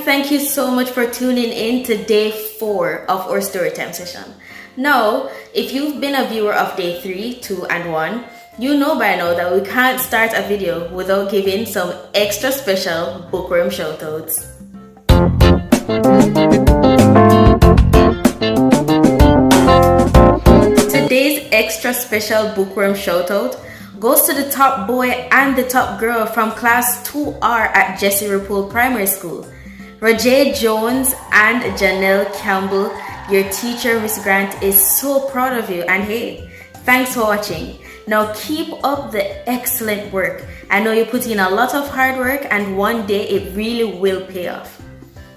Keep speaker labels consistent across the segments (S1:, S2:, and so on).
S1: thank you so much for tuning in to day 4 of our Storytime session. Now, if you've been a viewer of day 3, 2, and 1, you know by now that we can't start a video without giving some extra special bookworm shoutouts. Today's extra special bookworm shoutout goes to the top boy and the top girl from class 2R at Jessie Repole Primary School. Roger Jones and Janelle Campbell, your teacher, Miss Grant, is so proud of you, and hey, thanks for watching. Now keep up the excellent work. I know you put in a lot of hard work and one day it really will pay off.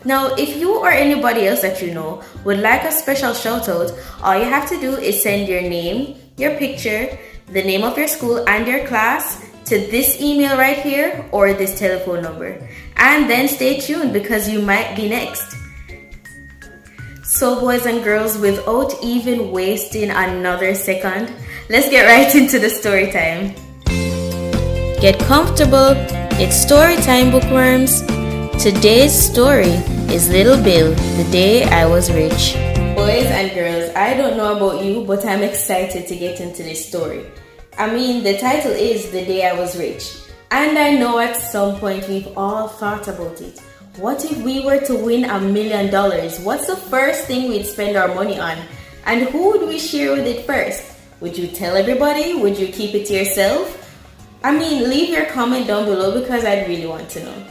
S1: Now, if you or anybody else that you know would like a special shout out, all you have to do is send your name, your picture, the name of your school and your class to this email right here or this telephone number. And then stay tuned because you might be next. So boys and girls, without even wasting another second, let's get right into the story time. Get comfortable, it's story time, bookworms. Today's story is Little Bill, the Day I Was Rich. Boys and girls, I don't know about you, but I'm excited to get into this story. I mean, the title is The Day I Was Rich. And I know at some point we've all thought about it. What if we were to win $1 million? What's the first thing we'd spend our money on? And who would we share with it first? Would you tell everybody? Would you keep it to yourself? I mean, leave your comment down below because I'd really want to know.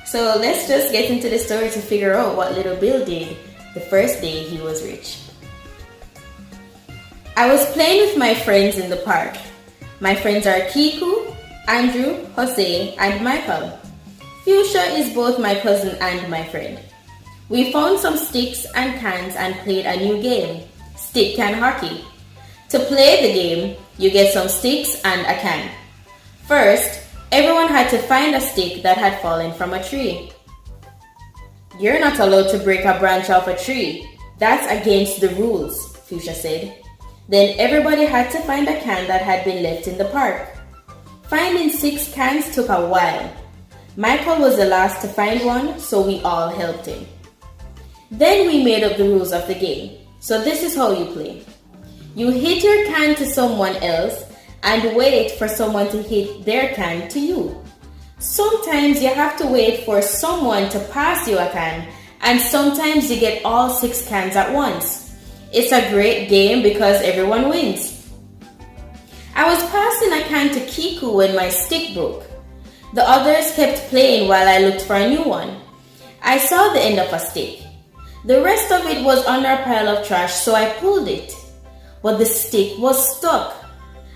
S1: So let's just get into the story to figure out what Little Bill did the first day he was rich. I was playing with my friends in the park. My friends are Kiku, Andrew, Jose, and Michael. Fuschia is both my cousin and my friend. We found some sticks and cans and played a new game, stick can hockey. To play the game, you get some sticks and a can. First, everyone had to find a stick that had fallen from a tree. You're not allowed to break a branch off a tree. That's against the rules, Fuschia said. Then everybody had to find a can that had been left in the park. Finding 6 cans took a while. Michael was the last to find one, so we all helped him. Then we made up the rules of the game. So this is how you play. You hit your can to someone else and wait for someone to hit their can to you. Sometimes you have to wait for someone to pass you a can, and sometimes you get all 6 cans at once. It's a great game because everyone wins. I was passing a can to Kiku when my stick broke. The others kept playing while I looked for a new one. I saw the end of a stick. The rest of it was under a pile of trash, so I pulled it. But the stick was stuck.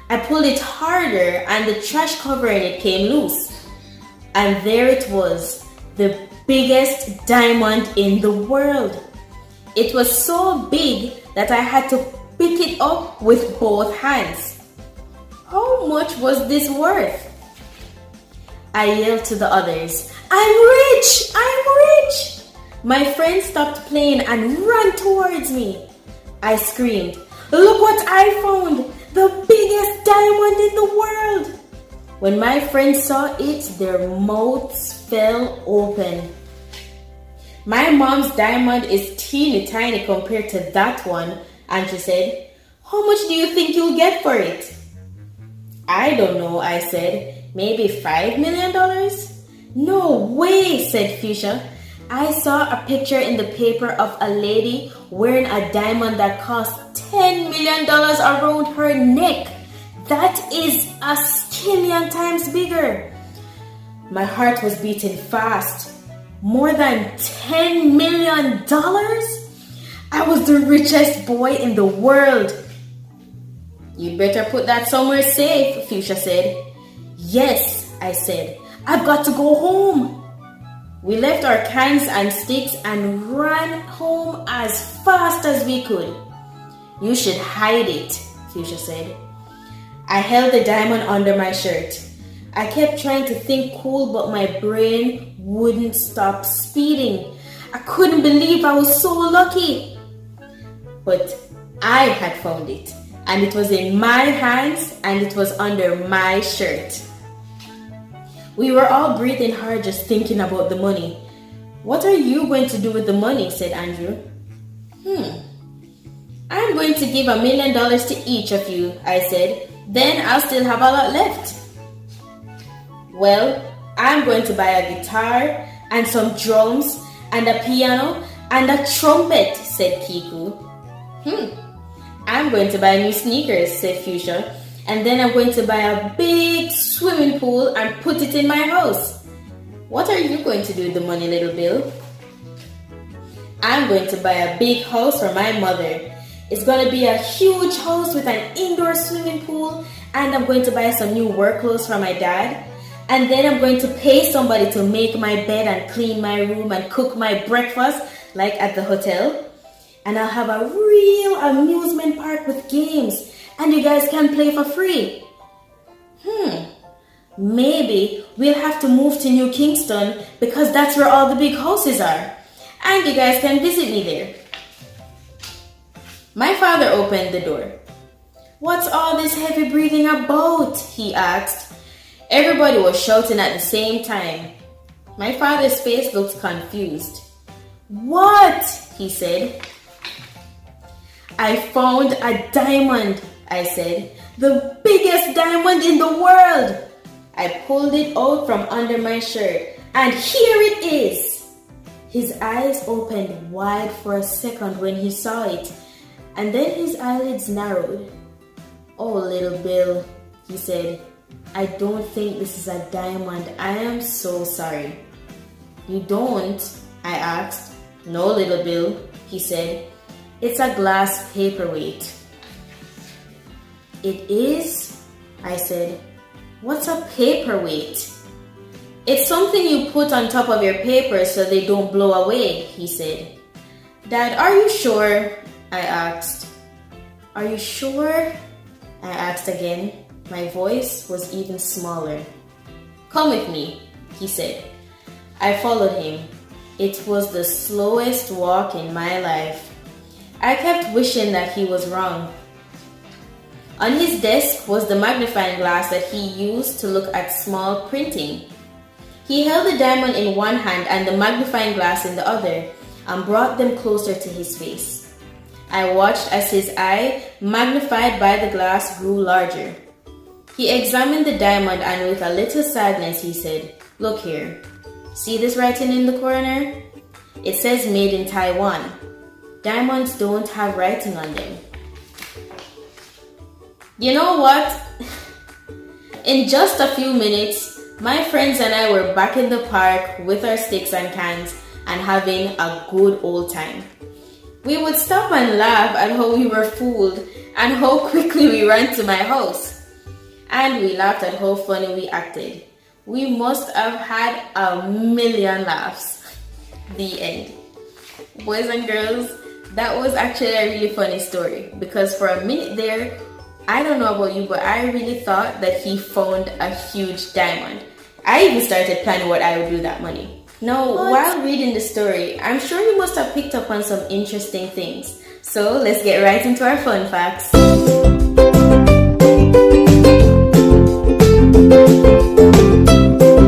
S1: I pulled it harder and the trash covering it came loose. And there it was, the biggest diamond in the world. It was so big that I had to pick it up with both hands. How much was this worth? I yelled to the others, I'm rich! I'm rich! My friend stopped playing and ran towards me. I screamed, look what I found! The biggest diamond in the world! When my friends saw it, their mouths fell open. My mom's diamond is teeny tiny compared to that one, and she said, how much do you think you'll get for it? I don't know, I said. Maybe $5 million? No way, said Fuschia. I saw a picture in the paper of a lady wearing a diamond that cost $10 million around her neck. That is a skillion times bigger. My heart was beating fast. More than $10 million? I was the richest boy in the world. You better put that somewhere safe, Fuschia said. Yes, I said. I've got to go home. We left our cans and sticks and ran home as fast as we could. You should hide it, Fuschia said. I held the diamond under my shirt. I kept trying to think cool, but my brain wouldn't stop speeding. I couldn't believe I was so lucky. But I had found it, and it was in my hands, and it was under my shirt. We were all breathing hard just thinking about the money. What are you going to do with the money? Said Andrew. I'm going to give $1 million to each of you, I said. Then I'll still have a lot left. Well, I'm going to buy a guitar and some drums and a piano and a trumpet, said Kiku. I'm going to buy new sneakers, said Fuschia. And then I'm going to buy a big swimming pool and put it in my house. What are you going to do with the money, Little Bill? I'm going to buy a big house for my mother. It's going to be a huge house with an indoor swimming pool, and I'm going to buy some new work clothes for my dad. And then I'm going to pay somebody to make my bed and clean my room and cook my breakfast like at the hotel. And I'll have a real amusement park with games, and you guys can play for free. Maybe we'll have to move to New Kingston because that's where all the big houses are. And you guys can visit me there. My father opened the door. What's all this heavy breathing about? He asked. Everybody was shouting at the same time. My father's face looked confused. What? He said. I found a diamond, I said. The biggest diamond in the world. I pulled it out from under my shirt, and here it is. His eyes opened wide for a second when he saw it, and then his eyelids narrowed. Oh, Little Bill, he said, I don't think this is a diamond. I am so sorry. You don't? I asked. No, Little Bill, he said. It's a glass paperweight. It is? I said. What's a paperweight? It's something you put on top of your papers so they don't blow away, he said. Dad, are you sure? I asked. Are you sure? I asked again. My voice was even smaller. Come with me, he said. I followed him. It was the slowest walk in my life. I kept wishing that he was wrong. On his desk was the magnifying glass that he used to look at small printing. He held the diamond in one hand and the magnifying glass in the other and brought them closer to his face. I watched as his eye, magnified by the glass, grew larger. He examined the diamond and with a little sadness he said, Look here. See this writing in the corner? It says made in Taiwan. Diamonds don't have writing on them. You know what? In just a few minutes, my friends and I were back in the park with our sticks and cans and having a good old time. We would stop and laugh at how we were fooled and how quickly we ran to my house. And we laughed at how funny we acted. We must have had 1,000,000 laughs. The end. Boys and girls, that was actually a really funny story because for a minute there, I don't know about you, but I really thought that he found a huge diamond. I even started planning what I would do with that money. Now, while reading the story, I'm sure you must have picked up on some interesting things. So let's get right into our fun facts.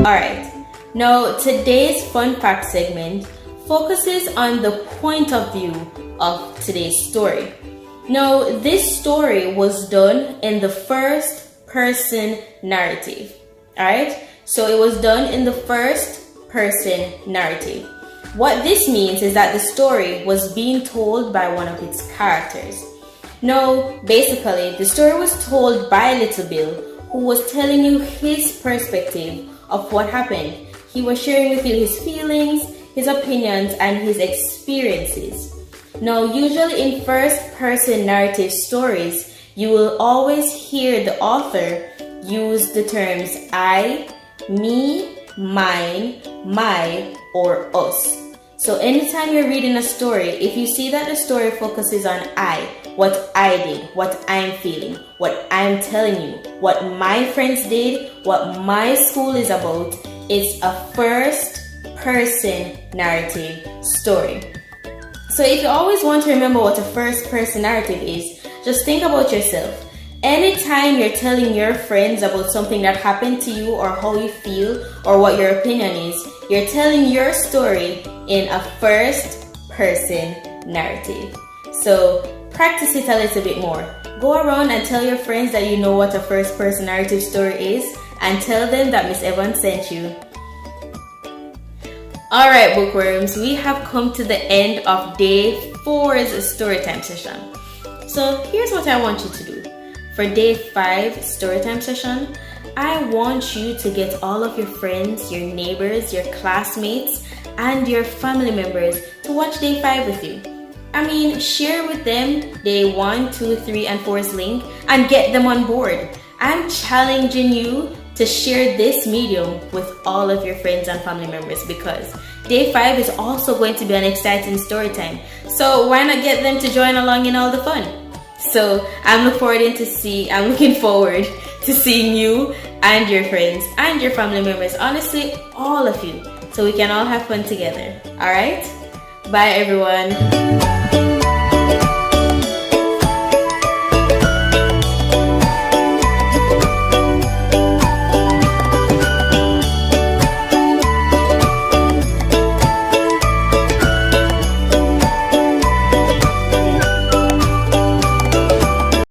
S1: Alright, now today's fun fact segment focuses on the point of view of today's story. Now, this story was done in the first person narrative. Alright, so it was done in the first person narrative. What this means is that the story was being told by one of its characters. Now, basically, the story was told by Little Bill, who was telling you his perspective of what happened. He was sharing with you his feelings, his opinions, and his experiences. Now, usually in first-person narrative stories, you will always hear the author use the terms I, me, mine, my, or us. So anytime you're reading a story, if you see that the story focuses on I, what I did, what I'm feeling, what I'm telling you, what my friends did, what my school is about, it's a first-person narrative story. So if you always want to remember what a first-person narrative is, just think about yourself. Anytime you're telling your friends about something that happened to you or how you feel or what your opinion is, you're telling your story in a first person narrative. So practice it a little bit more. Go around and tell your friends that you know what a first person narrative story is, and tell them that Miss Evans sent you. Alright bookworms, we have come to the end of day 4's storytime session. So here's what I want you to do. For day 5 storytime session, I want you to get all of your friends, your neighbors, your classmates, and your family members to watch day 5 with you. I mean, share with them day 1, 2, 3, and 4's link and get them on board. I'm challenging you to share this medium with all of your friends and family members, because day 5 is also going to be an exciting story time. So why not get them to join along in all the fun? So I'm looking forward to seeing you and your friends and your family members, honestly, all of you, so we can all have fun together. Alright? Bye everyone.